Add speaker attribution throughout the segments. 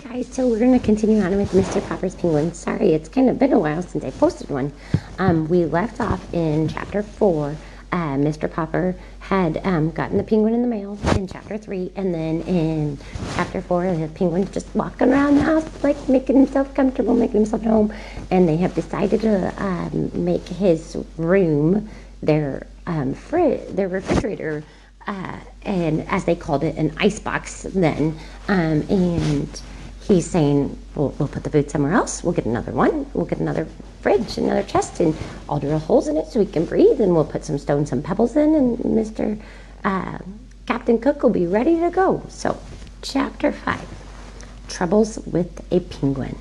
Speaker 1: guys, so we're going to continue on with Mr. Popper's Penguin. Sorry, it's kind of been a while since I posted one. We left off in Chapter 4. Mr. Popper had gotten the penguin in the mail in Chapter 3, and then in Chapter 4, the penguin's just walking around the house, like making himself comfortable, making himself at home, and they have decided to make his room their refrigerator, and as they called it, an ice box then, and he's saying, we'll put the food somewhere else. We'll get another one. We'll get another fridge, another chest, and I'll drill holes in it so he can breathe, and we'll put some stones, some pebbles in, and Mr. Captain Cook will be ready to go. So, Chapter 5, Troubles with a Penguin.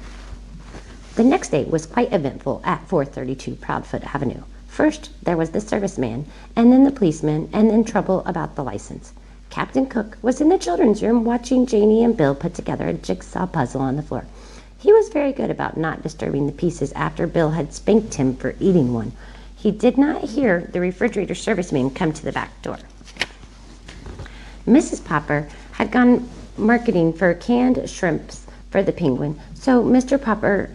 Speaker 1: The next day was quite eventful at 432 Proudfoot Avenue. First, there was the serviceman, and then the policeman, and then trouble about the license. Captain Cook was in the children's room watching Janie and Bill put together a jigsaw puzzle on the floor. He was very good about not disturbing the pieces after Bill had spanked him for eating one. He did not hear the refrigerator serviceman come to the back door. Mrs. Popper had gone marketing for canned shrimps for the penguin, so Mr. Popper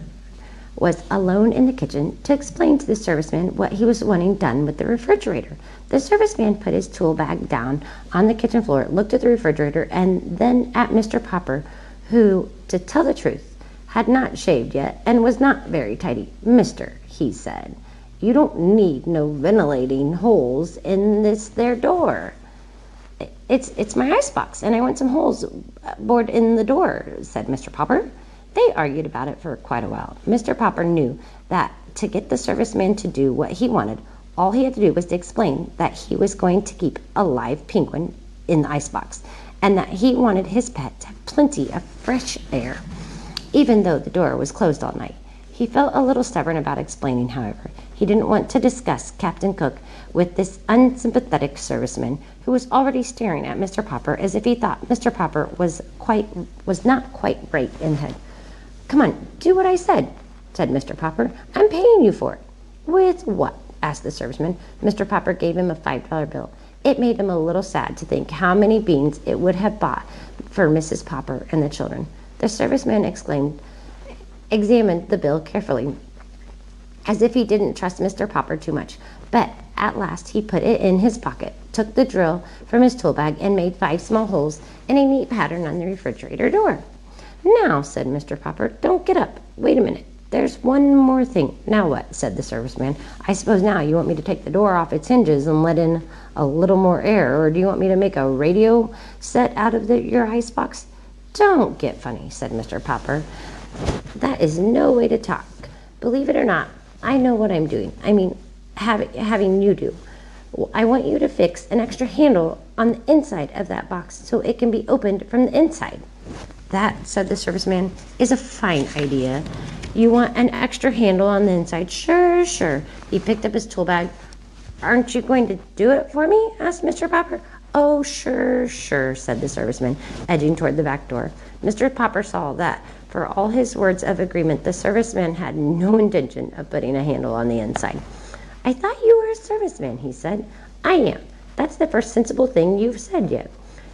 Speaker 1: was alone in the kitchen to explain to the serviceman what he was wanting done with the refrigerator. The serviceman put his tool bag down on the kitchen floor, looked at the refrigerator, and then at Mr. Popper, who, to tell the truth, had not shaved yet and was not very tidy. "Mister," he said, "you don't need no ventilating holes in this there door." It's my icebox, and I want some holes bored in the door," said Mr. Popper. They argued about it for quite a while. Mr. Popper knew that to get the serviceman to do what he wanted, all he had to do was to explain that he was going to keep a live penguin in the icebox, and that he wanted his pet to have plenty of fresh air, even though the door was closed all night. He felt a little stubborn about explaining, however. He didn't want to discuss Captain Cook with this unsympathetic serviceman, who was already staring at Mr. Popper as if he thought Mr. Popper was not quite right in the head. "Come on, do what I said," said Mr. Popper. "I'm paying you for it." "With what?" asked the serviceman. Mr. Popper gave him a $5 bill. It made him a little sad to think how many beans it would have bought for Mrs. Popper and the children. The serviceman examined the bill carefully, as if he didn't trust Mr. Popper too much. But at last he put it in his pocket, took the drill from his tool bag, and made 5 small holes in a neat pattern on the refrigerator door. "Now," said Mr. Popper, "don't get up. Wait a minute. There's one more thing." "Now what?" said the serviceman. "I suppose now you want me to take the door off its hinges and let in a little more air, or do you want me to make a radio set out of your icebox?" "Don't get funny," said Mr. Popper. "That is no way to talk. Believe it or not, I know what I'm doing. I mean, having you do. I want you to fix an extra handle on the inside of that box so it can be opened from the inside." "That," said the serviceman, "is a fine idea. You want an extra handle on the inside?" Sure. He picked up his tool bag. "Aren't you going to do it for me?" asked Mr. Popper. "Oh, sure, said the serviceman, edging toward the back door. Mr. Popper saw that, for all his words of agreement, the serviceman had no intention of putting a handle on the inside. "I thought you were a serviceman," he said. "I am. That's the first sensible thing you've said yet.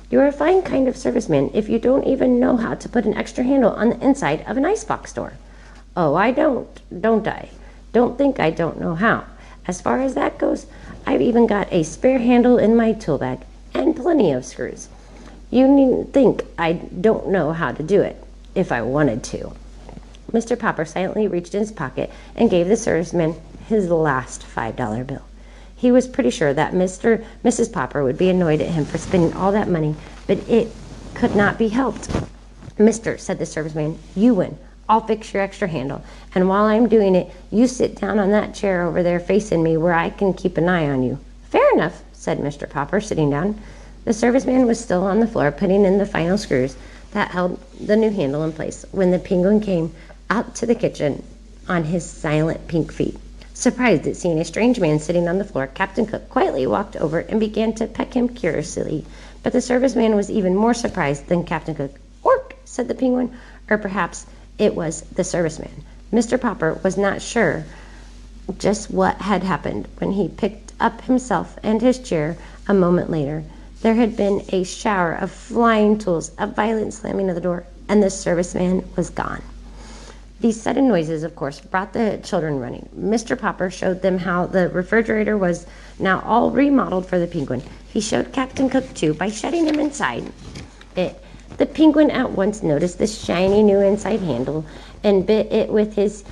Speaker 1: You're a fine kind of serviceman if you don't even know how to put an extra handle on the inside of an icebox door." "Oh, I don't I? Don't think I don't know how. As far as that goes, I've even got a spare handle in my tool bag, and plenty of screws. You needn't think I don't know how to do it, if I wanted to." Mr. Popper silently reached in his pocket and gave the serviceman his last $5 bill. He was pretty sure that Mrs. Popper would be annoyed at him for spending all that money, but it could not be helped. "Mister," said the serviceman, "you win. I'll fix your extra handle, and while I'm doing it, you sit down on that chair over there facing me where I can keep an eye on you." "Fair enough," said Mr. Popper, sitting down. The serviceman was still on the floor, putting in the final screws that held the new handle in place, when the penguin came out to the kitchen on his silent pink feet. Surprised at seeing a strange man sitting on the floor, Captain Cook quietly walked over and began to peck him curiously. But the serviceman was even more surprised than Captain Cook. "Ork," said the penguin, or perhaps it was the serviceman. Mr. Popper was not sure just what had happened when he picked up himself and his chair a moment later. There had been a shower of flying tools, a violent slamming of the door, and the serviceman was gone. These sudden noises, of course, brought the children running. Mr. Popper showed them how the refrigerator was now all remodeled for the penguin. He showed Captain Cook, too, by shutting him inside it. The penguin at once noticed the shiny new inside handle and bit it with his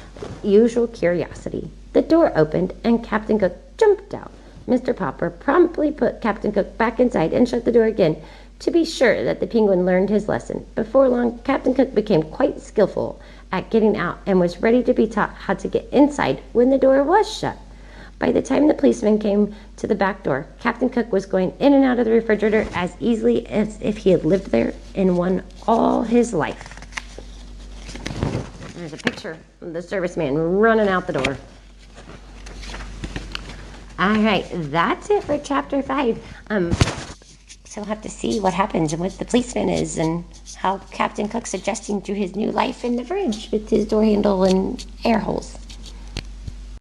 Speaker 1: usual curiosity. The door opened and Captain Cook jumped out. Mr. Popper promptly put Captain Cook back inside and shut the door again to be sure that the penguin learned his lesson. Before long, Captain Cook became quite skillful at getting out and was ready to be taught how to get inside when the door was shut. By the time the policeman came to the back door, Captain Cook was going in and out of the refrigerator as easily as if he had lived there in one all his life. There's a picture of the serviceman running out the door. All right, that's it for chapter 5. So we'll have to see what happens and what the policeman is and how Captain Cook's adjusting to his new life in the fridge with his door handle and air holes.